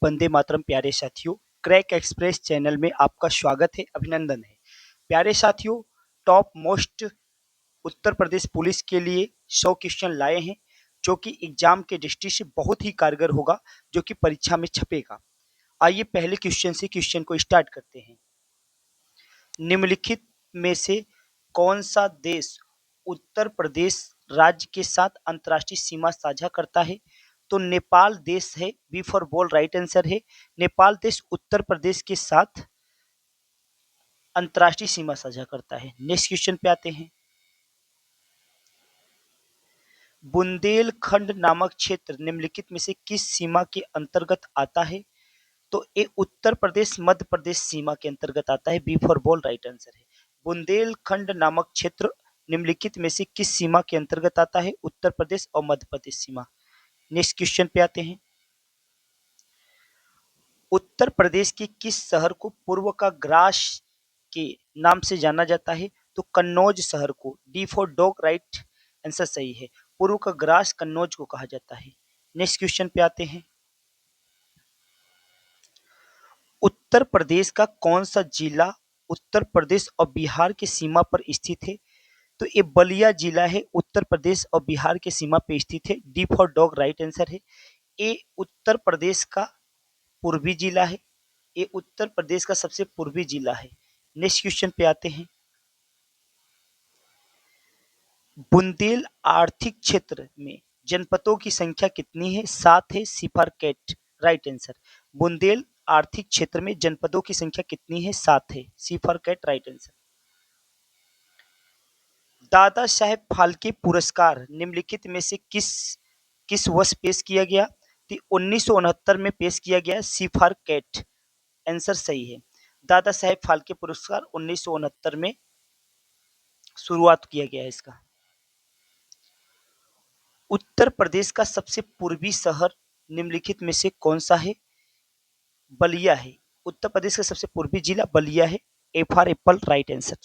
वंदे मातरम। प्यारे साथियों, crack express channel में आपका स्वागत है, अभिनंदन है। प्यारे साथियों, top most Uttar Pradesh police के लिए 100 क्वेश्चन लाए हैं जो कि एग्जाम के दृष्टि से बहुत ही कारगर होगा, जो कि परीक्षा में छपेगा। आइए पहले क्वेश्चन से क्वेश्चन को स्टार्ट करते हैं। निम्नलिखित में से कौन सा देश उत्तर प्रदेश राज्य के साथ अंतर्राष्ट्रीय सीमा साझा करता है? तो नेपाल देश है। B for ball right answer है। नेपाल देश उत्तर प्रदेश के साथ अंतर्राष्ट्रीय सीमा साझा करता है। नेक्स्ट क्वेश्चन पे आते हैं। बुंदेलखंड नामक क्षेत्र निम्नलिखित में से किस सीमा के अंतर्गत आता है? तो ये उत्तर प्रदेश मध्य प्रदेश सीमा के अंतर्गत आता है। B for ball right answer है। बुंदेलखंड नामक क्षेत्र निम्नलिखित में से किस सीमा के अंतर्गत आता है? उत्तर प्रदेश और मध्य प्रदेश सीमा। नेक्स्ट क्वेश्चन पे आते हैं। उत्तर प्रदेश के किस शहर को पूर्व का ग्रास के नाम से जाना जाता है? तो कन्नौज शहर को। D for dog right answer सही है। पूर्व का ग्रास कन्नौज को कहा जाता है। नेक्स्ट क्वेश्चन पे आते हैं। उत्तर प्रदेश का कौन सा जिला उत्तर प्रदेश और बिहार की सीमा पर स्थित है? तो ये बलिया जिला है, उत्तर प्रदेश और बिहार की सीमा पर स्थित है। D for dog right answer है। ये उत्तर प्रदेश का पूर्वी जिला है। ये उत्तर प्रदेश का सबसे पूर्वी जिला है। नेक्स्ट क्वेश्चन पे आते हैं। बुंदेल आर्थिक क्षेत्र में जनपदों की संख्या कितनी है? 7 है। सिफर कैट राइट आंसर। बुंदेल आर्थिक क्षेत्र में जनपदों की संख्या कितनी है? 7 है। सिफर cat right answer. Dada Saheb Phalke पुरस्कार निम्नलिखित में से किस किस वर्ष पेश किया गया? तो 1969 में पेश किया गया। सिफर कैट आंसर सही है। दादा साहेब फाल्के पुरस्कार 1969 में शुरुआत किया गया है इसका। उत्तर प्रदेश का सबसे पूर्वी शहर निम्नलिखित में से कौन सा है? बलिया है। उत्तर प्रदेश का सबसे पूर्वी जिला बलिया है। A for apple right answer.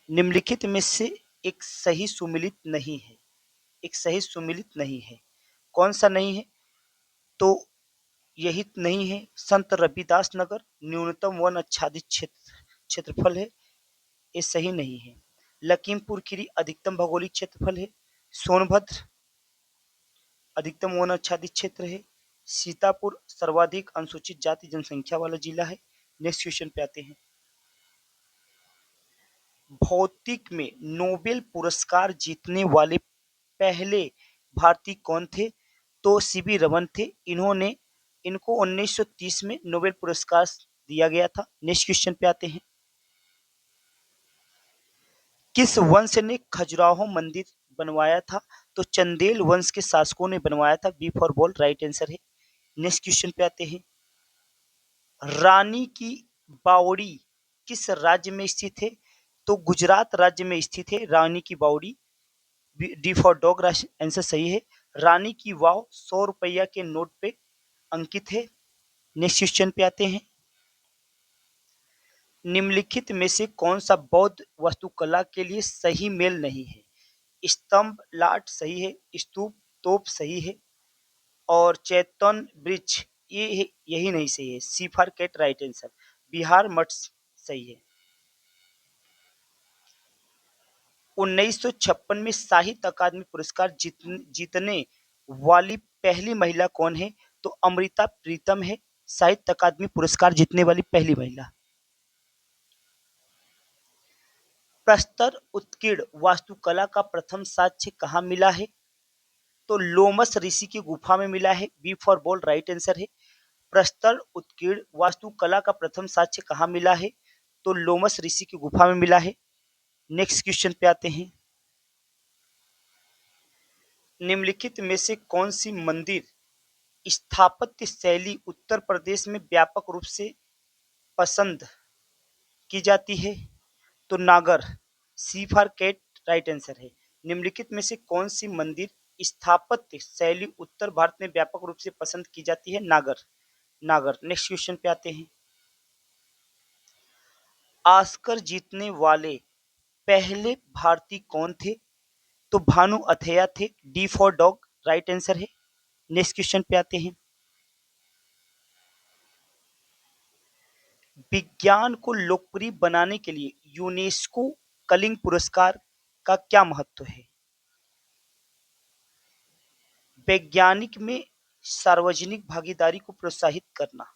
निम्नलिखित में से एक सही सुमिलित नहीं है। एक सही सुमिलित नहीं है। कौन सा नहीं है? तो यही नहीं है। संत रविदास नगर न्यूनतम वन आच्छादित क्षेत्रफल है। ये सही नहीं है। लखीमपुर खीरी अधिकतम भौगोलिक क्षेत्रफल है। सोनभद्र अधिकतम वन आच्छादित क्षेत्र है। सीतापुर सर्वाधिक अनुसूचित जाति जनसंख्या वाला जिला है। नेक्स्ट क्वेश्चन पे आते हैं। भौतिक में नोबेल पुरस्कार जीतने वाले पहले भारतीय कौन थे? तो सीवी रमन थे। इनको 1930 में नोबेल पुरस्कार दिया गया था। नेक्स्ट क्वेश्चन पे आते हैं। किस वंश ने खजुराहो मंदिर बनवाया था? तो चंदेल वंश के शासकों ने बनवाया था। B for ball right answer है। नेक्स्ट क्वेश्चन पे आते हैं। रानी की बावड़ी किस राज्य में स्थित है? तो गुजरात राज्य में स्थित है रानी की बावड़ी। डी फॉर डॉग आंसर सही है। रानी की वाव 100 रुपया के नोट पे अंकित है। नेक्स्ट क्वेश्चन पे आते हैं। निम्नलिखित में से कौन सा बौद्ध वास्तुकला के लिए सही मेल नहीं है? स्तंभ लाट सही है। स्तूप तोप सही है। और चैतन ब्रिज यही नहीं सही है। सीफार कैट राइट आंसर। बिहार मठ सही है। 1956 में साहित्य अकादमी पुरस्कार जीतने वाली पहली महिला कौन है? तो अमृता प्रीतम है। साहित्य अकादमी पुरस्कार जीतने वाली पहली महिला। प्रस्तर उत्कीर्ण वास्तुकला का प्रथम साक्ष्य कहाँ मिला है? तो लोमस ऋषि की गुफा में मिला है। B for ball right answer है। प्रस्तर उत्कीर्ण वास्तुकला का प्रथम साक्ष्य कहाँ मिला है? तो लोमस ऋषि की गुफा में मिला है। नेक्स्ट क्वेश्चन पे आते हैं। निम्नलिखित में से कौन सी मंदिर स्थापत्य शैली उत्तर प्रदेश में व्यापक रूप से पसंद की जाती है? तो नागर। सी फॉर कैट राइट आंसर है। निम्नलिखित में से कौन सी मंदिर स्थापत्य शैली उत्तर भारत में व्यापक रूप से पसंद की जाती है? नागर। नागर। नेक्स्ट क्वेश्चन पे आते हैं। ऑस्कर जीतने वाले पहले भारतीय कौन थे? तो भानु अथैया थे, D for dog right answer है। नेक्स्ट क्वेश्चन पे आते हैं। विज्ञान को लोकप्रिय बनाने के लिए यूनेस्को कलिंग पुरस्कार का क्या महत्व है? वैज्ञानिक में सार्वजनिक भागीदारी को प्रोत्साहित करना।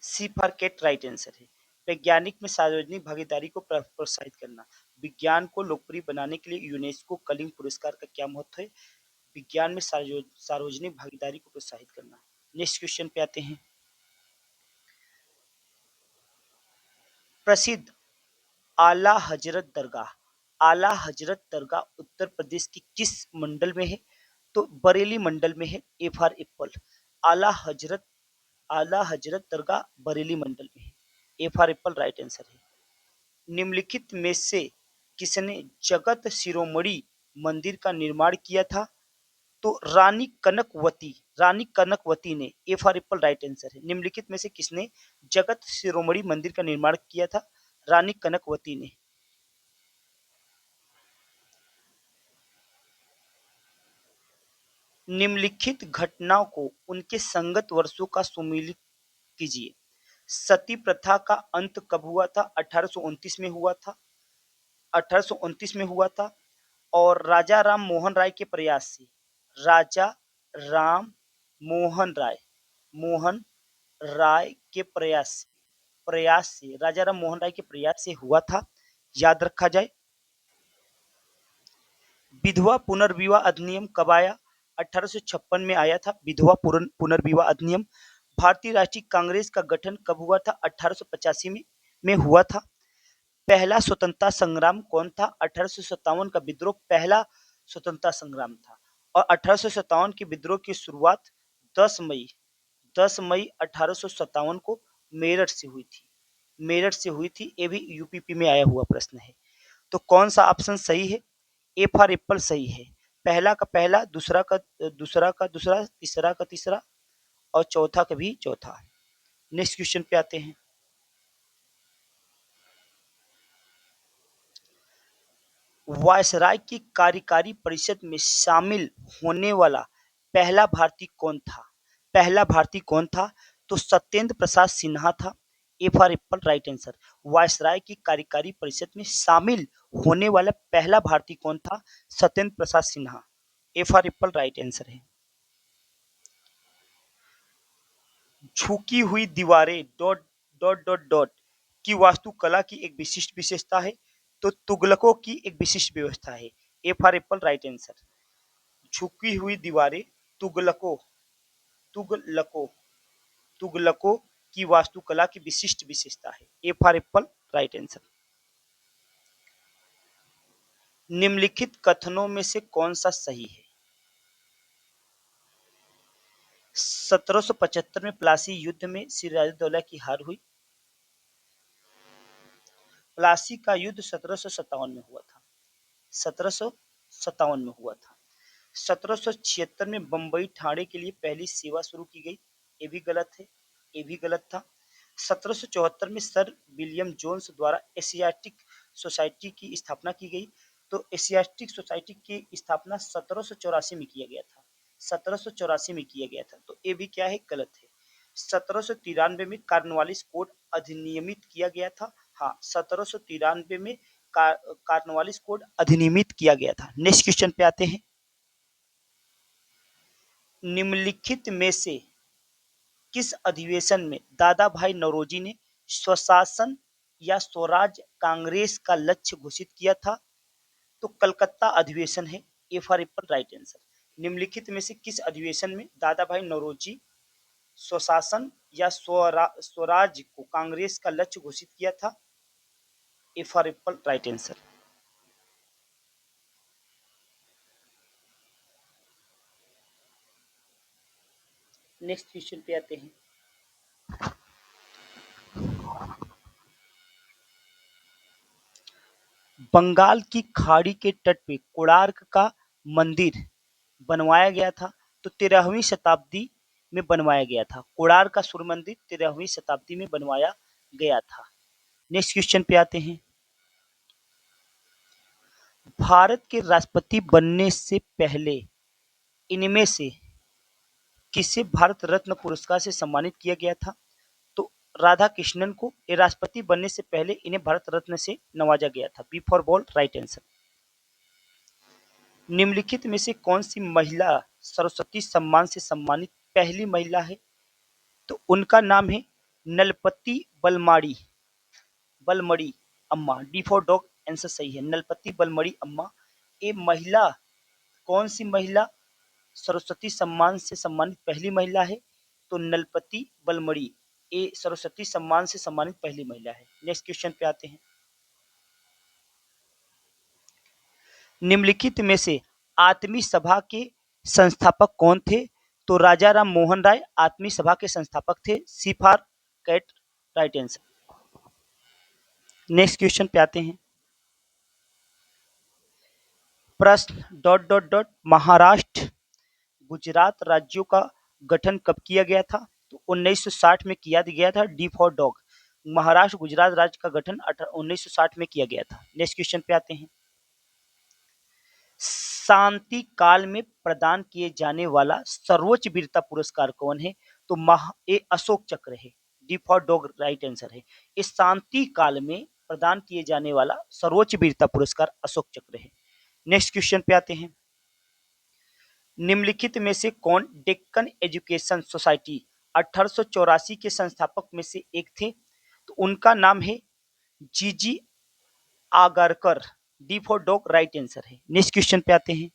सी फॉर कैट राइट आंसर है। वैज्ञानिक में सार्वजनिक भागीदारी को प्रोत्साहित करना। विज्ञान को लोकप्रिय बनाने के लिए यूनेस्को कलिंग पुरस्कार का क्या महत्व है? विज्ञान में सार्वजनिक भागीदारी को प्रोत्साहित करना। नेक्स्ट क्वेश्चन पे आते हैं। प्रसिद्ध आला हजरत दरगाह। आला हजरत दरगाह उत्तर प्रदेश के किस मंडल में है? तो बरेली मंडल में है। A for Apple. आला हजरत आला हजरत दरगाह बरेली मंडल में है। A for apple right answer है। निम्नलिखित में से किसने जगत शिरोमणि मंदिर का निर्माण किया था? तो रानी कनकवती ने। ए फॉर एप्पल राइट आंसर है। निम्नलिखित में से किसने जगत शिरोमणि मंदिर का निर्माण किया था? रानी कनकवती ने। निम्नलिखित घटनाओं को उनके संगत वर्षों का सुमेलित कीजिए। सती प्रथा का अंत कब हुआ था? 1829 में हुआ था। 1829 में हुआ था। और राजा राम मोहन राय के प्रयास से। राजा राम मोहन राय के प्रयास से राजा राम मोहन राय के प्रयास से हुआ था। याद रखा जाए। विधवा पुनर्विवाह अधिनियम कब आया? 1856 में आया था विधवा पुनर्विवाह अधिनियम। भारतीय राष्ट्रीय कांग्रेस का गठन कब हुआ था? 1885 में हुआ था। पहला स्वतंत्रता संग्राम कौन था? 1857 का विद्रोह पहला स्वतंत्रता संग्राम था। और 1857 के विद्रोह की शुरुआत 10 मई 1857 को मेरठ से हुई थी। ये भी यूपीपी में आया हुआ प्रश्न है। तो कौन सा ऑप्शन सही है? ए फॉर एप्पल सही है। पहला का पहला, दूसरा का दूसरा, तीसरा का तीसरा और चौथा का भी चौथा। नेक्स्ट क्वेश्चन पे आते हैं। वायसराय की कार्यकारी परिषद में शामिल होने वाला पहला भारतीय कौन था? तो सत्येंद्र प्रसाद सिन्हा था। ए for apple right answer. Viceroy की कार्यकारी परिषद में शामिल होने वाला पहला भारतीय कौन था? Satyendra Prasad Sinha. A for apple right answer है। झुकी हुई दीवारें डॉट डॉट डॉट डॉट की वास्तुकला की एक विशिष्ट विशेषता है। तो तुगलकों की एक विशिष्ट व्यवस्था है। A for apple right answer. झुकी हुई दीवारें तुगलकों तुगलकों तुगलकों की वास्तुकला की विशिष्ट विशेषता है। A for apple right answer. निम्नलिखित कथनों में से कौन सा सही है? 1775 में प्लासी युद्ध में सिराजउद्दौला की हार हुई। प्लासी का युद्ध 1757 में हुआ था। 1757 में हुआ था। 1776 में बंबई ठाणे के लिए पहली सेवा शुरू की गई। ये भी गलत है। ये भी गलत था। 1774 में सर विलियम जोन्स द्वारा एशियाटिक सोसाइटी की स्थापना की गई। तो एशियाटिक सोसाइटी की स्थापना 1784 में किया गया था। 1784 में किया गया था। तो ये भी क्या है? गलत है। 1793 में कार्नवालिस कोड अधिनियमित किया गया था। हाँ, 1793 में कार्नवालिस कोड अधिनियमित किया गया था। नेक्स्ट क्वेश्चन पे आते हैं। निम्नलिखित में से किस अधिवेशन में दादा भाई नौरोजी ने स्वशासन या स्वराज कांग्रेस का लक्ष्य घोषित किया था? तो कलकत्ता अधिवेशन है। A for apple right answer. निम्नलिखित में से किस अधिवेशन में दादा भाई नौरोजी स्वशासन या स्वराज को कांग्रेस का लक्ष्य घोषित किया था? ए for apple right answer. Next question पे आते हैं। बंगाल की खाड़ी के तट पे कोणार्क का मंदिर बनवाया गया था। तो 13वीं शताब्दी में बनवाया गया था। कोणार्क का सूर्य मंदिर 13वीं शताब्दी में बनवाया गया था। नेक्स्ट क्वेश्चन पे आते हैं। भारत के राष्ट्रपति बनने से पहले इनमें से किसे भारत रत्न पुरस्कार से सम्मानित किया गया था? तो राधा कृष्णन को ये राष्ट्रपति बनने से पहले इन्हें भारत रत्न से नवाजा गया था। B for ball right answer. निम्नलिखित में से कौन सी महिला सरस्वती सम्मान से सम्मानित पहली महिला है? तो उनका नाम है नलपति बलमड़ी अम्मा। डी फॉर डॉग आंसर सही है, नलपति बलमड़ी अम्मा। ये महिला कौन सी महिला सरस्वती सम्मान से सम्मानित पहली महिला है? तो नलपति बलमड़ी ये सरस्वती सम्मान से सम्मानित पहली महिला है। नेक्स्ट क्वेश्चन पे आते हैं। निम्नलिखित में से आत्मी सभा के संस्थापक कौन थे? तो राजा राम मोहन राय आत्मी सभा के संस्थापक थे। C for cat right answer. Next question पे आते हैं। प्रश्न dot dot dot Maharashtra Gujarat राज्यों का गठन कब किया गया था? तो 1960 में किया गया था। D for dog Maharashtra Gujarat राज्य का गठन 1960 में किया गया था। नेक्स्ट क्वेश्चन पे आते हैं। शांति काल में प्रदान किए जाने वाला सर्वोच्च वीरता पुरस्कार कौन है? तो ये अशोक चक्र है। D for dog right answer है। इस शांति काल में प्रदान किए जाने वाला सर्वोच्च वीरता पुरस्कार अशोक चक्र है। नेक्स्ट क्वेश्चन पे आते हैं। निम्नलिखित में से कौन डेक्कन एजुकेशन सोसाइटी 1884 के संस्थापक में से एक थे? तो उनका नाम है जीजी Agarkar. D for dog right answer है। नेक्स्ट क्वेश्चन पे आते हैं।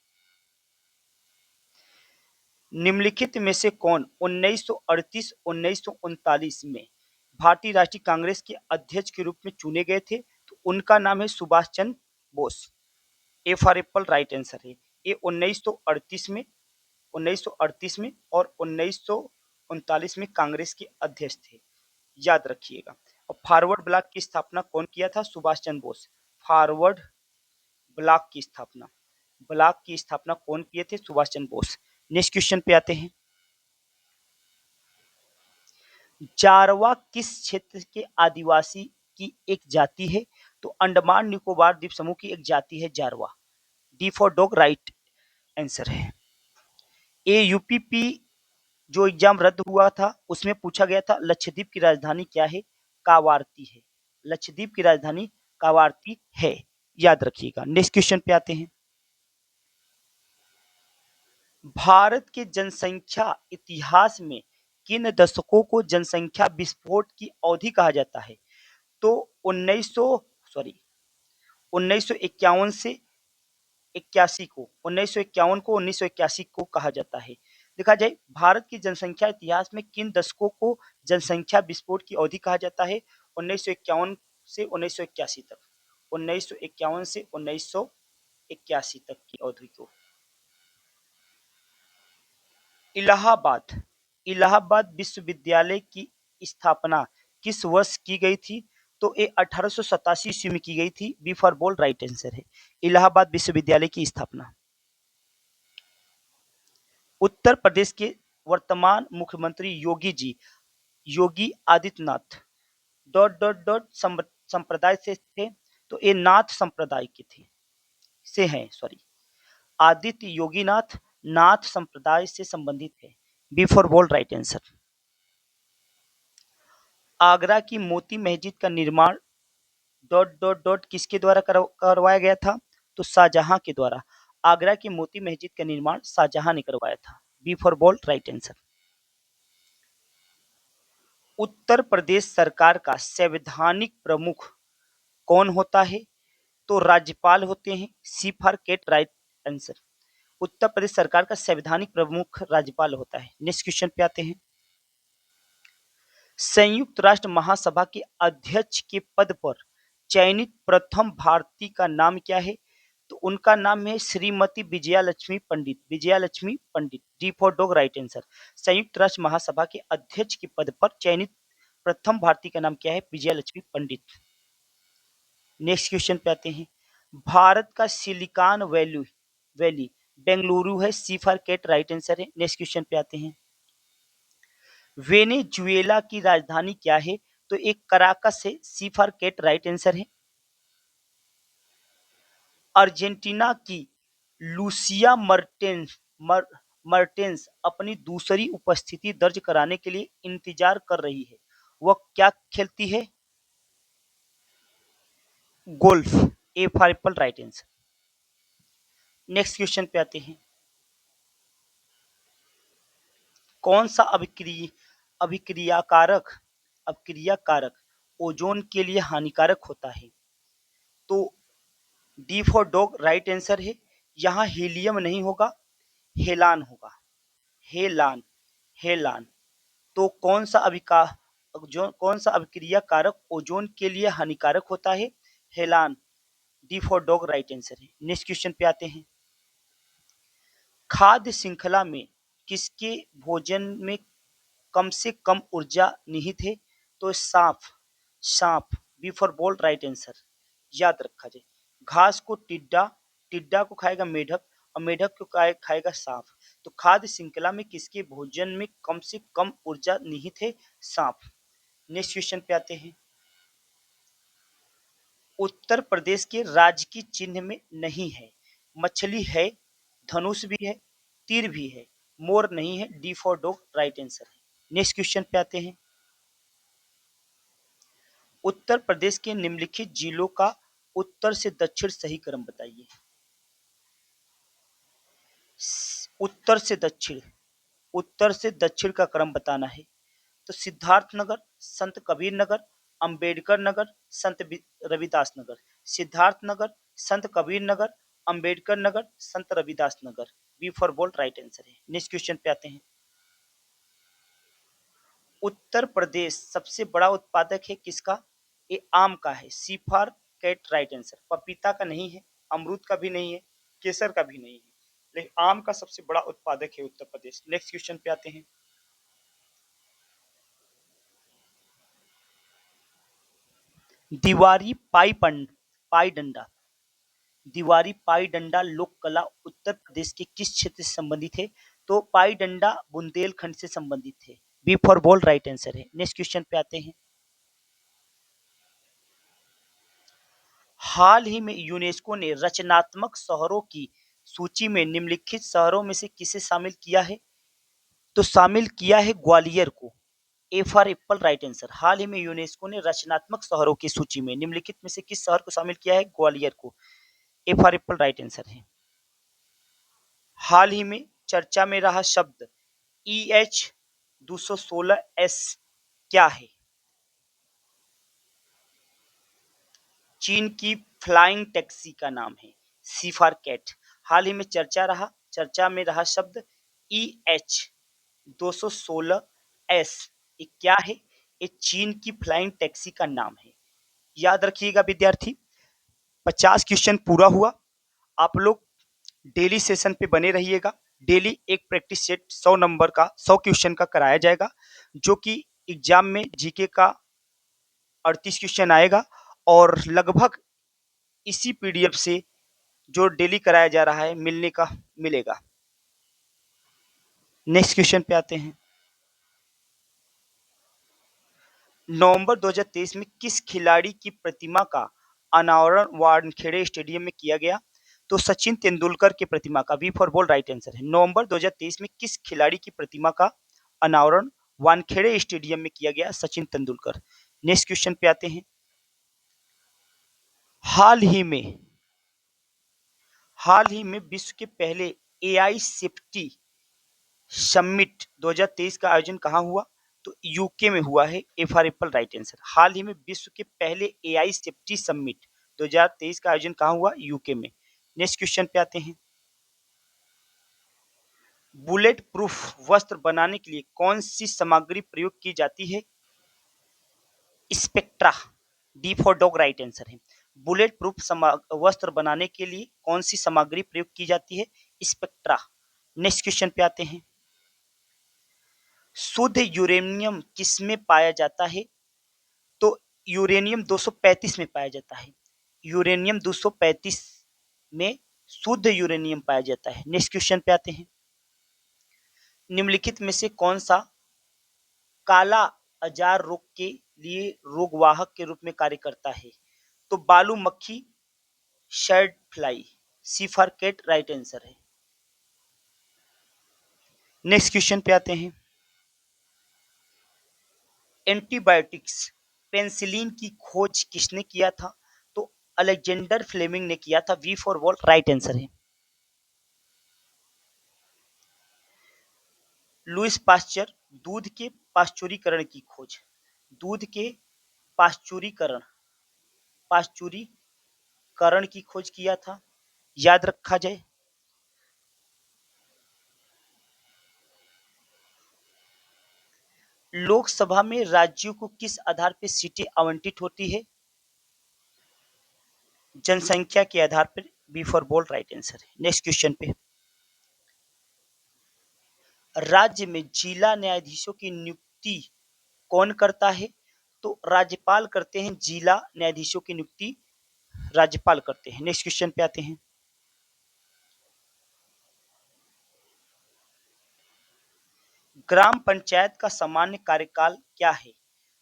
निम्नलिखित में से कौन 1938-1939 में भारतीय राष्ट्रीय कांग्रेस के अध्यक्ष के रूप में चुने गए थे? तो उनका नाम है Subhash Chandra Bose. A for apple right answer है। ये 1938 में और 1939 में कांग्रेस के अध्यक्ष थे, याद रखिएगा। और फॉरवर्ड ब्लॉक की स्थापना कौन किया था? सुभाष चंद्र बोस। फॉरवर्ड ब्लॉक की स्थापना कौन किए थे? सुभाष चंद्र बोस। नेक्स्ट क्वेश्चन पे आते हैं। जारवा किस क्षेत्र के आदिवासी की एक जाति है? तो अंडमान निकोबार द्वीप समूह की एक जाति है Jarawa. D for dog right answer है। ए यूपीपी जो एग्जाम रद्द हुआ था उसमें पूछा गया था लक्षद्वीप की राजधानी क्या है? कावारती है। लक्षद्वीप की राजधानी कावारती है, याद रखिएगा। नेक्स्ट क्वेश्चन पे आते हैं। भारत के जनसंख्या इतिहास में किन दशकों को जनसंख्या विस्फोट की अवधि कहा जाता है? तो 1951 से 81 को 1951 को 1981 को कहा जाता है। देखा जाए भारत की जनसंख्या इतिहास में किन दशकों को जनसंख्या विस्फोट की अवधि कहा जाता है? 1951 से 1981 तक। 1951 से 1981 तक की अवधि को। इलाहाबाद इलाहाबाद विश्वविद्यालय की स्थापना किस वर्ष की गई थी? तो ये 1887 ईस्वी में की गई थी। B for ball right answer है। इलाहाबाद विश्वविद्यालय की स्थापना। उत्तर प्रदेश के वर्तमान मुख्यमंत्री Yogi Adityanath dot dot dot संप्रदाय से थे? तो ये नाथ संप्रदाय के थे से हैं, सॉरी। आदित्य योगीनाथ नाथ संप्रदाय से संबंधित है। B for ball right answer. Agra की मोती मस्जिद का निर्माण डॉट डॉट डॉट किसके द्वारा करवाया गया था? तो शाहजहां के द्वारा। आगरा की मोती मस्जिद का निर्माण शाहजहां ने करवाया था। B for ball right answer. Uttar Pradesh सरकार का संवैधानिक प्रमुख कौन होता है? तो राज्यपाल होते हैं। सी for cat right answer. Uttar Pradesh सरकार का संवैधानिक प्रमुख राज्यपाल होता है। नेक्स्ट क्वेश्चन पे आते हैं। संयुक्त राष्ट्र महासभा के अध्यक्ष के पद पर चयनित प्रथम भारतीय का नाम क्या है? तो उनका नाम है Shrimati Vijaya Lakshmi Pandit. D for dog right answer. संयुक्त राष्ट्र महासभा के अध्यक्ष के पद पर चयनित प्रथम भारतीय का नाम क्या है? विजया लक्ष्मी पंडित। नेक्स्ट क्वेश्चन पे आते हैं। भारत का सिलिकॉन वैली बेंगलुरु है। सी फॉर कैट राइट आंसर है। नेक्स्ट क्वेश्चन पे आते हैं। वेनेजुएला की राजधानी क्या है? तो एक कराकस है। सी फॉर कैट राइट आंसर है। अर्जेंटीना की लूसिया मर्टेंस अपनी दूसरी उपस्थिति दर्ज कराने के लिए इंतजार कर रही है। वह क्या खेलती है? Golf. A for apple, right answer. Next question पे आते हैं। कौन सा अभिक्रियाकारक अभिक्रियाकारक ओजोन के लिए हानिकारक होता है? तो D for dog, right answer है। यहाँ हीलियम नहीं होगा, हेलान होगा। हेलान, हेलान। तो कौन सा अभिक्रिया कारक ओजोन के लिए हानिकारक होता है? हेलान। D for dog, right answer है। नेक्स्ट क्वेश्चन पे आते हैं। खाद्य श्रृंखला में किसके भोजन में कम से कम ऊर्जा निहित है? तो सांप। सांप। B for ball, right answer. याद रखा जाए। घास को टिड्डा, टिड्डा को खाएगा मेढक, और मेढक को खाएगा सांप। तो खाद्य श्रृंखला में किसके भोजन में कम से कम ऊर्जा निहित है? सांप। नेक्स्ट क्वेश्चन पे आते हैं। उत्तर प्रदेश के राजकीय चिन्ह में नहीं है। मछली है, धनुष भी है, तीर भी है, मोर नहीं है। D for dog, right answer है। नेक्स्ट क्वेश्चन पे आते हैं। उत्तर प्रदेश के निम्नलिखित जिलों का उत्तर से दक्षिण सही क्रम बताइए। उत्तर से दक्षिण, उत्तर से दक्षिण का क्रम बताना है। तो सिद्धार्थनगर, संत कबीर नगर, अंबेडकर नगर, संत रविदास नगर। सिद्धार्थनगर, संत Kabir Nagar, Ambedkar Nagar, Sant Ravidas Nagar. B for bold, right answer है। नेक्स्ट क्वेश्चन पे आते हैं। उत्तर प्रदेश सबसे बड़ा उत्पादक है किसका? ये आम का है। सी फॉर कैट, राइट आंसर। पपीता का नहीं है, अमरूद का भी नहीं है, केसर का भी नहीं है, लेकिन आम का सबसे बड़ा उत्पादक है उत्तर प्रदेश। नेक्स्ट क्वेश्चन पे आते हैं। दीवारी पाई डंडा, दीवारी पाई डंडा लोक कला उत्तर प्रदेश के किस क्षेत्र से संबंधित है? तो पाई डंडा बुंदेलखंड से संबंधित है। B for ball, right answer है। नेक्स्ट क्वेश्चन पे आते हैं। हाल ही में यूनेस्को ने रचनात्मक शहरों की सूची में निम्नलिखित शहरों में से किसे शामिल किया है? तो शामिल किया है ग्वालियर को। A for apple, right answer. हाल ही में यूनेस्को ने रचनात्मक शहरों की सूची में निम्नलिखित में से किस शहर को शामिल किया है? ग्वालियर को। A for apple, right answer है। हाल ही में चर्चा में रहा शब्द EH-216S क्या है? चीन की फ्लाइंग टैक्सी का नाम है। सी फॉर कैट। हाल ही में चर्चा में रहा शब्द EH-216S, ये क्या है? ये चीन की फ्लाइंग टैक्सी का नाम है। याद रखिएगा विद्यार्थी, 50 क्वेश्चन पूरा हुआ। आप लोग डेली सेशन पे बने रहिएगा। डेली एक प्रैक्टिस सेट 100 नंबर का, 100 क्वेश्चन का कराया जाएगा, जो कि एग्जाम में जीके का 38 क्वेश्चन आएगा, और लगभग इसी पीडीएफ से जो डेली कराया जा रहा है मिलेगा। नेक्स्ट क्वेश्चन पे आते हैं। नवंबर 2023 में किस खिलाड़ी की प्रतिमा का अनावरण वानखेड़े स्टेडियम में किया गया? तो सचिन तेंदुलकर की प्रतिमा का। B for ball, right answer है। नवंबर 2023 में किस खिलाड़ी की प्रतिमा का अनावरण वानखेड़े स्टेडियम में किया गया? सचिन तेंदुलकर। नेक्स्ट क्वेश्चन पे आते हैं। हाल ही में विश्व के पहले एआई सेफ्टी समिट 2023 का आयोजन कहाँ हुआ? तो यूके में हुआ है। A for apple, right answer. हाल ही में विश्व के पहले एआई सेफ्टी समिट 2023 का आयोजन कहाँ हुआ? यूके में। नेक्स्ट क्वेश्चन पे आते हैं। बुलेट प्रूफ वस्त्र बनाने के लिए कौन सी सामग्री प्रयोग की जाती है? Spectra. D for dog, right answer है। बुलेट प्रूफ वस्त्र बनाने के लिए कौन सी सामग्री प्रयोग की जाती है? स्पेक्ट्रा। नेक्स्ट क्वेश्चन पे आते हैं। शुद्ध यूरेनियम किसमें पाया जाता है? तो यूरेनियम 235 में पाया जाता है। यूरेनियम 235 में शुद्ध यूरेनियम पाया जाता है। नेक्स्ट क्वेश्चन पे आते हैं। निम्नलिखित में से कौन सा काला अजार रोग के लिए रोगवाहक के रूप में कार्य करता है? तो बालू मक्खी, शर्ट fly, C for cat right answer है। नेक्स्ट क्वेश्चन पे आते हैं। एंटीबायोटिक्स पेनिसिलिन की खोज किसने किया था? तो अलेक्जेंडर फ्लेमिंग ने किया था। B for ball right answer है। लुइस पास्चर दूध के पाश्चुरीकरण की खोज, दूध के पाश्चुरीकरण पाश्चुरीकरण की खोज किया था। याद रखा जाए। लोकसभा में राज्यों को किस आधार पर सीटें आवंटित होती है? जनसंख्या के आधार पर। B for bold right answer है। नेक्स्ट क्वेश्चन पे। राज्य में जिला न्यायाधीशों की नियुक्ति कौन करता है? तो राज्यपाल करते हैं। जिला न्यायाधीशों की नियुक्ति राज्यपाल करते हैं। नेक्स्ट क्वेश्चन पे आते हैं। ग्राम पंचायत का सामान्य कार्यकाल क्या है?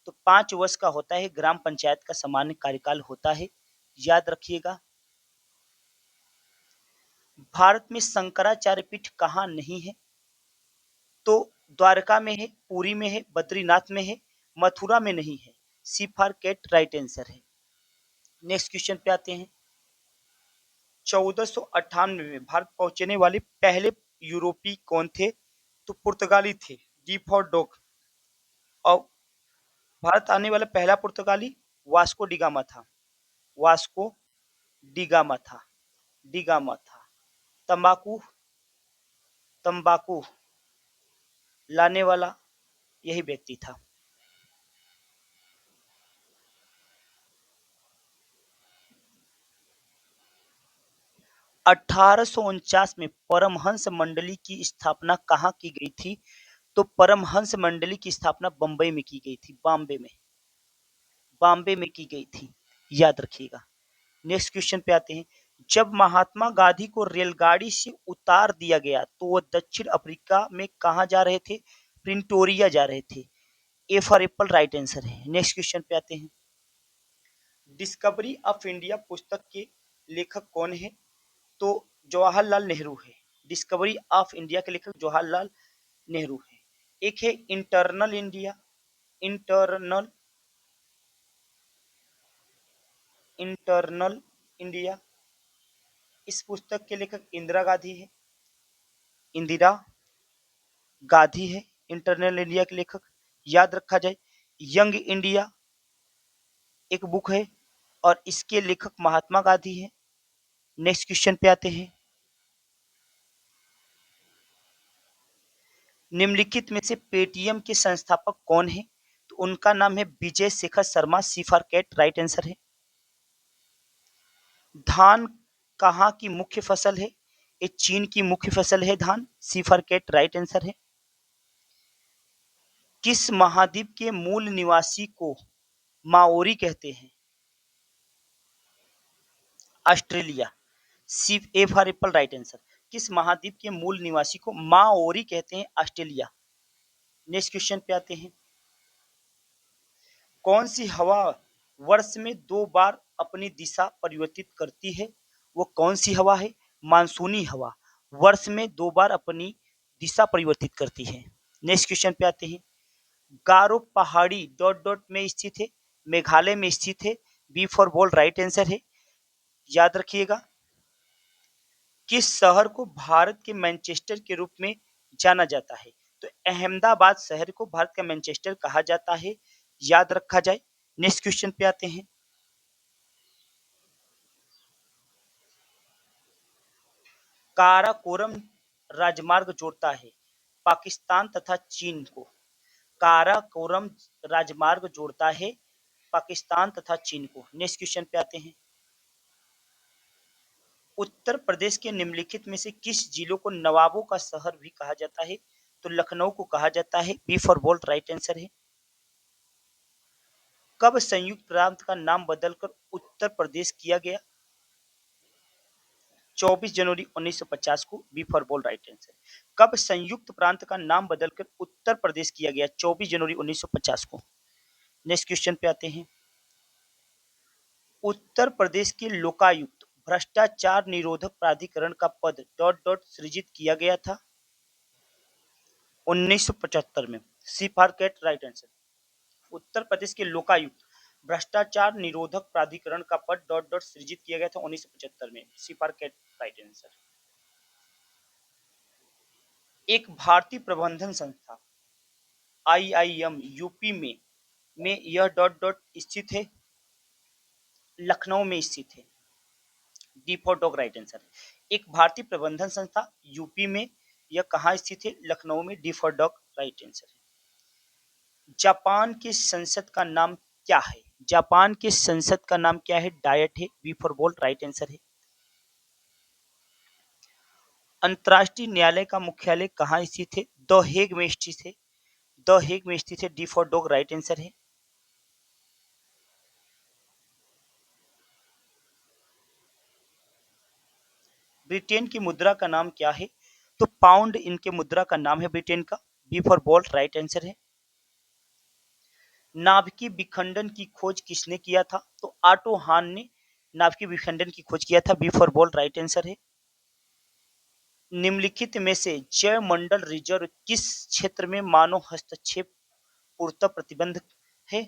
तो 5 वर्ष का होता है। ग्राम पंचायत का सामान्य कार्यकाल होता है। याद रखिएगा। भारत में शंकराचार्य पीठ कहाँ नहीं है? तो द्वारका में है, पुरी में है, बद्रीनाथ में है, मथुरा में नहीं है। सी फॉर कैट राइट आंसर है। नेक्स्ट क्वेश्चन पे आते हैं। 1498 में भारत पहुंचने वाले पहले यूरोपीय कौन थे? तो पुर्तगाली थे। D for dog. और भारत आने वाला पहला पुर्तगाली वास्को डिगामा था। वास्को डिगामा था। डिगामा था। तंबाकू तंबाकू लाने वाला यही व्यक्ति था। 1849 में परमहंस मंडली की स्थापना कहाँ की गई थी? तो परमहंस मंडली की स्थापना बम्बई में की गई थी। बॉम्बे में की गई थी। याद रखिएगा। नेक्स्ट क्वेश्चन पे आते हैं। जब महात्मा गांधी को रेलगाड़ी से उतार दिया गया तो वो दक्षिण अफ्रीका में कहा जा रहे थे? प्रिंटोरिया जा रहे थे। ए फॉर एप्पल राइट आंसर है। नेक्स्ट क्वेश्चन पे आते हैं। डिस्कवरी ऑफ इंडिया पुस्तक के लेखक कौन है? तो जवाहरलाल नेहरू है। डिस्कवरी ऑफ इंडिया के लेखक जवाहरलाल नेहरू है। एक है internal India internal internal India. इस पुस्तक के लेखक इंदिरा गांधी है। इंटरनल इंडिया के लेखक। याद रखा जाए। यंग इंडिया एक बुक है और इसके लेखक महात्मा गांधी है। नेक्स्ट क्वेश्चन पे आते हैं। निम्नलिखित में से पेटीएम के संस्थापक कौन है? तो उनका नाम है विजय शेखर शर्मा। सी फॉर कैट राइट आंसर है। धान कहाँ की मुख्य फसल है? ये चीन की मुख्य फसल है धान। सी फॉर कैट राइट आंसर है। किस महाद्वीप के मूल निवासी को माओरी कहते हैं? Australia. C A for apple right answer. किस महाद्वीप के मूल निवासी को माओरी कहते हैं? ऑस्ट्रेलिया। नेक्स्ट क्वेश्चन पे आते हैं। कौन सी हवा वर्ष में 2 बार अपनी दिशा परिवर्तित करती है? वो कौन सी हवा है? मानसूनी हवा वर्ष में 2 बार अपनी दिशा परिवर्तित करती है। नेक्स्ट क्वेश्चन पे आते हैं। गारो पहाड़ी डॉट डॉट में स्थित है। मेघालय में स्थित है। B for ball right answer है। याद रखिएगा। किस शहर को भारत के मैनचेस्टर के रूप में जाना जाता है? तो अहमदाबाद शहर को भारत का मैनचेस्टर कहा जाता है। याद रखा जाए। नेक्स्ट क्वेश्चन पे आते हैं। काराकोरम राजमार्ग जोड़ता है पाकिस्तान तथा चीन को। काराकोरम राजमार्ग जोड़ता है पाकिस्तान तथा चीन को। नेक्स्ट क्वेश्चन पे आते हैं। उत्तर प्रदेश के निम्नलिखित में से किस जिलों को नवाबों का शहर भी कहा जाता है? तो लखनऊ को कहा जाता है। B for bolt right answer है। कब संयुक्त प्रांत का नाम बदलकर उत्तर प्रदेश किया गया? 24 जनवरी 1950 को। B for bolt right answer. कब संयुक्त प्रांत का नाम बदलकर उत्तर प्रदेश किया गया? 24 जनवरी 1950 को। नेक्स्ट क्वेश्चन पे आते हैं। उत्तर प्रदेश के लोकायुक्त भ्रष्टाचार निरोधक प्राधिकरण का पद डॉट डॉट सृजित किया गया था 1975 में। सी for cat, right answer. Uttar प्रदेश के लोकायुक्त भ्रष्टाचार निरोधक प्राधिकरण का पद डॉट डॉट सृजित किया गया था 1975 में। सी फॉर कैट, राइट आंसर। एक भारतीय प्रबंधन संस्था आईआईएम यूपी में यह डॉट डॉट स्थित है, लखनऊ में स्थित है। D for dog, right answer. एक भारतीय प्रबंधन संस्था यूपी में, यह कहाँ स्थित है? लखनऊ में। D for dog, right answer है। जापान की संसद का नाम क्या है? जापान की संसद का नाम क्या है? डायट है। B for bold, right answer है। अंतर्राष्ट्रीय न्यायालय का मुख्यालय कहाँ स्थित है? द हेग में स्थित है। द हेग में स्थित है। D for dog, right answer है। ब्रिटेन की मुद्रा का नाम क्या है? तो पाउंड इनके मुद्रा का नाम है ब्रिटेन का। B for bold, right answer है। नाभिकीय विखंडन की खोज किसने किया था? तो ऑटो हान ने नाभिकीय विखंडन की खोज किया था। B for bold, right answer है। निम्नलिखित में से जैव मंडल रिजर्व किस क्षेत्र में मानव हस्तक्षेप पूर्णतः प्रतिबंध है?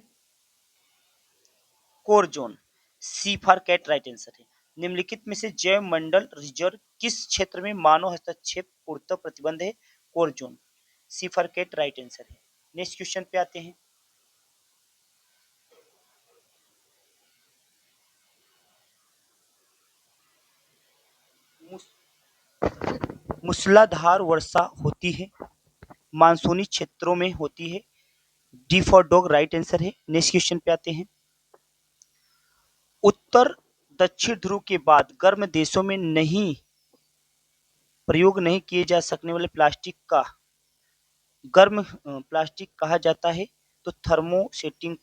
Core zone. C for cat, right answer है। निम्नलिखित में से जैव मंडल रिजर्व किस क्षेत्र में मानव हस्तक्षेप पूर्णतः प्रतिबंध है? Core zone. C for cat, right answer है। नेक्स्ट क्वेश्चन पे आते हैं। मूसलाधार वर्षा होती है, मानसूनी क्षेत्रों में होती है। D for dog, right answer है। नेक्स्ट क्वेश्चन पे आते हैं। उत्तर दक्षिण ध्रुव के बाद गर्म देशों में नहीं प्रयोग नहीं किए जा सकने वाले प्लास्टिक का गर्म प्लास्टिक कहा जाता है? तो थर्मोसेटिंग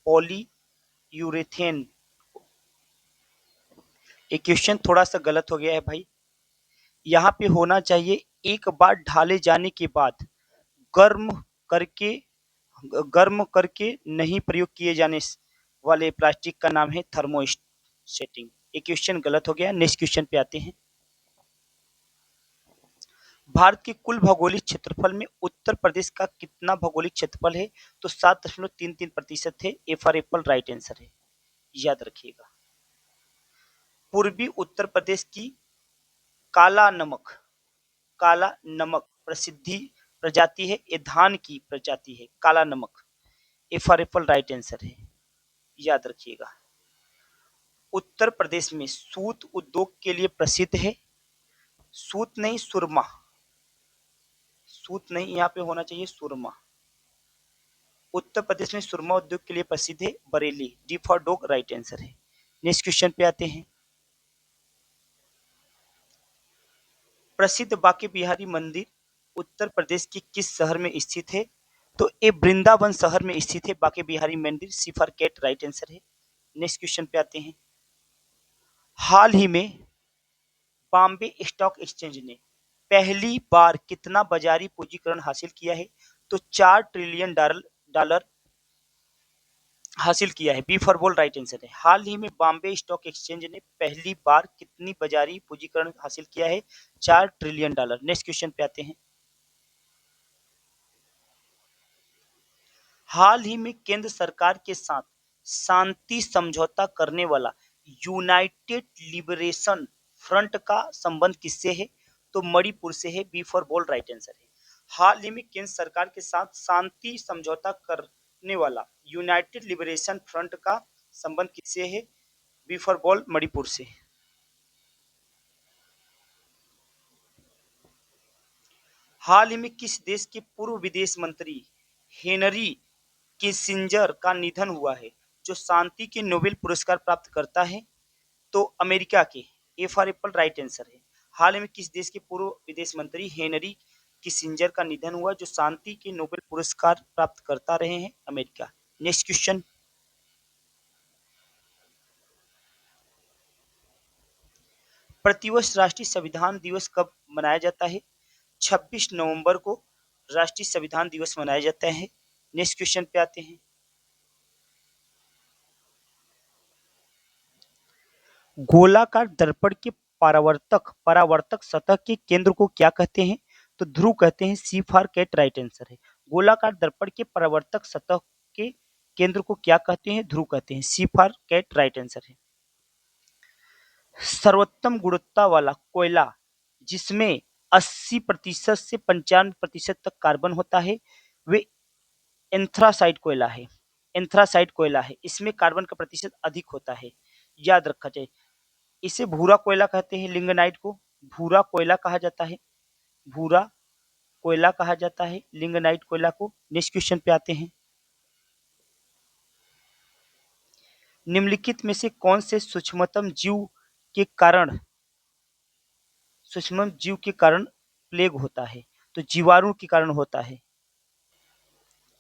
पॉलीयूरेथेन। ये क्वेश्चन थोड़ा सा गलत हो गया है भाई। यहाँ पे होना चाहिए एक बार ढाले जाने के बाद गर्म करके गर्म करके नहीं प्रयोग किए जाने वाले प्लास्टिक का नाम है थर्मोसेटिंग। ये क्वेश्चन गलत हो गया। नेक्स्ट क्वेश्चन पे आते हैं। भारत के कुल भौगोलिक क्षेत्रफल में उत्तर प्रदेश का कितना भौगोलिक क्षेत्रफल है? तो 7.33% है। A for apple, right answer है। याद रखिएगा। पूर्वी उत्तर प्रदेश की काला नमक काला नमक प्रसिद्धि प्रजाति है, ये धान की प्रजाति है काला नमक। ए फॉर एप्पल, राइट आंसर है। याद रखिएगा। उत्तर प्रदेश में सूत उद्योग के लिए प्रसिद्ध है। सूत नहीं, सुरमा। सूत नहीं, यहाँ पे होना चाहिए सुरमा। उत्तर प्रदेश में सुरमा उद्योग के लिए प्रसिद्ध है Bareilly. D for dog, right answer है। नेक्स्ट क्वेश्चन पे आते हैं। प्रसिद्ध बांके बिहारी मंदिर उत्तर प्रदेश के किस शहर में स्थित है? तो ये वृंदावन शहर में स्थित है बांके बिहारी मंदिर। सी फॉर कैट, राइट आंसर है। नेक्स्ट क्वेश्चन पे आते हैं। हाल ही में बॉम्बे स्टॉक एक्सचेंज ने पहली बार कितना बाजारी पूंजीकरण हासिल किया है? तो 4 ट्रिलियन डॉलर हासिल किया है। B for bold, right answer है। हाल ही में बॉम्बे स्टॉक एक्सचेंज ने पहली बार कितनी बाजारी पूंजीकरण हासिल किया है? 4 ट्रिलियन डॉलर। नेक्स्ट क्वेश्चन पे आते हैं। हाल ही में केंद्र सरकार के साथ शांति समझौता करने वाला यूनाइटेड लिबरेशन फ्रंट का संबंध किससे है? तो मणिपुर से है। B for bold, right answer है। हाल ही में केंद्र सरकार के साथ शांति समझौता करने वाला यूनाइटेड लिबरेशन फ्रंट का संबंध किससे है? बी फॉर बोल्ड, मणिपुर से। हाल ही में किस देश के पूर्व विदेश मंत्री हेनरी किसिंजर का निधन हुआ है, जो शांति के नोबेल पुरस्कार प्राप्त करता है? तो अमेरिका के। ए फॉर एप्पल, राइट आंसर है। हाल में किस देश के पूर्व विदेश मंत्री हेनरी किसिंजर का निधन हुआ, जो शांति के नोबेल पुरस्कार प्राप्त करता रहे हैं? अमेरिका। Next question. प्रतिवर्ष राष्ट्रीय संविधान दिवस कब मनाया जाता है? 26 नवंबर को राष्ट्रीय संविधान दिवस मनाया जाता है। नेक्स्ट क्वेश्चन पे आते हैं। गोलाकार दर्पण के परावर्तक परावर्तक सतह के केंद्र को क्या कहते हैं? तो ध्रुव कहते हैं। सी फॉर कैट राइट आंसर है। गोलाकार दर्पण के परावर्तक सतह के केंद्र को क्या कहते हैं? ध्रुव कहते हैं। सी फॉर कैट राइट आंसर है। सर्वोत्तम गुणवत्ता वाला कोयला जिसमें 80% से 95% तक कार्बन होता है वे एंथ्रासाइट कोयला है। एंथ्रासाइट कोयला है, इसमें कार्बन का प्रतिशत अधिक होता है, याद रखा जाए। इसे भूरा कोयला कहते हैं। लिंगनाइट को भूरा कोयला कहा जाता है। भूरा कोयला कहा जाता है लिंगनाइट कोयला को। नेक्स्ट क्वेश्चन पे आते हैं। निम्नलिखित में से कौन से सूक्ष्म जीव के कारण प्लेग होता है? तो जीवाणु के कारण होता है।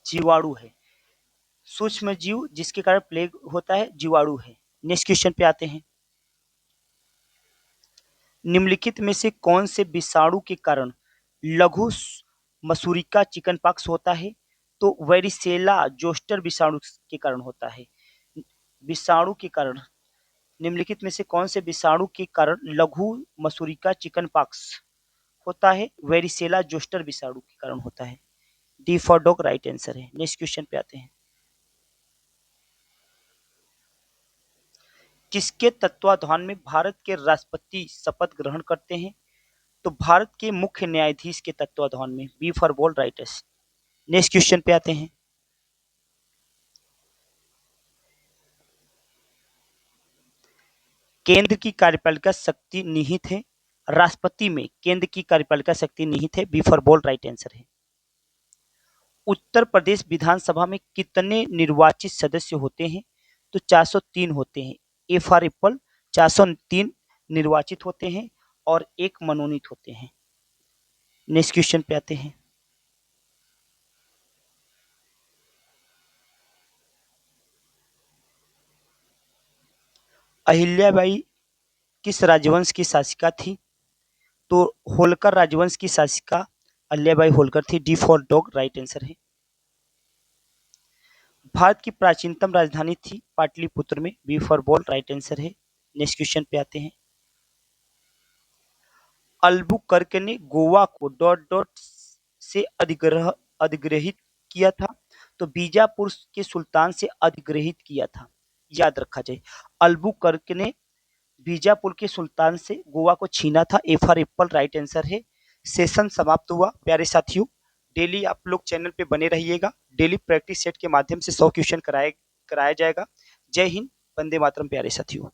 जीवाणु है सूक्ष्म जीव जिसके कारण प्लेग होता है, जीवाणु है। नेक्स्ट क्वेश्चन पे आते हैं। निम्नलिखित में से कौन से विषाणु के कारण लघु मसूरिका चिकनपॉक्स होता है? तो वेरिसेला जोस्टर विषाणु के कारण होता है। विषाणु के कारण निम्नलिखित में से कौन से विषाणु के कारण लघु मसूरिका चिकनपॉक्स होता है? वेरिसेला जोस्टर विषाणु के कारण होता है। D for dog right answer है। नेक्स्ट क्वेश्चन पे आते हैं। किसके तत्वाधान में भारत के राष्ट्रपति शपथ ग्रहण करते हैं? तो भारत के मुख्य न्यायाधीश के तत्वाधान में। B for ball right answer. Next question पे आते हैं। केंद्र की कार्यपालिका शक्ति निहित है। राष्ट्रपति में केंद्र की कार्यपालिका शक्ति निहित है। B for ball right answer है। उत्तर प्रदेश विधानसभा में कितने निर्वाचित सदस्य होते हैं? तो 403 होते हैं। ए फॉर एप्पल 403 निर्वाचित होते हैं और एक मनोनीत होते हैं। नेक्स्ट क्वेश्चन पे आते हैं। अहिल्याबाई किस राजवंश की शासिका थी? तो होलकर राजवंश की शासिका अहिल्याबाई होलकर थी। D for dog right answer है। भारत की प्राचीनतम राजधानी थी पाटलिपुत्र में। B for ball right answer है। नेक्स्ट क्वेश्चन पे आते हैं। अल्बुकर्क ने गोवा को डॉट डॉट से अधिग्रहित किया था? तो बीजापुर के सुल्तान से अधिग्रहित किया था, याद रखा जाए। अल्बुकर्क ने बीजापुर के सुल्तान से गोवा को छीना था। ए फॉर एप्पल राइट आंसर है। सेशन समाप्त हुआ प्यारे साथियों। डेली आप लोग चैनल पे बने रहिएगा। डेली प्रैक्टिस सेट के माध्यम से 100 क्वेश्चन कराया जाएगा। जय हिंद, वंदे मातरम प्यारे साथियों।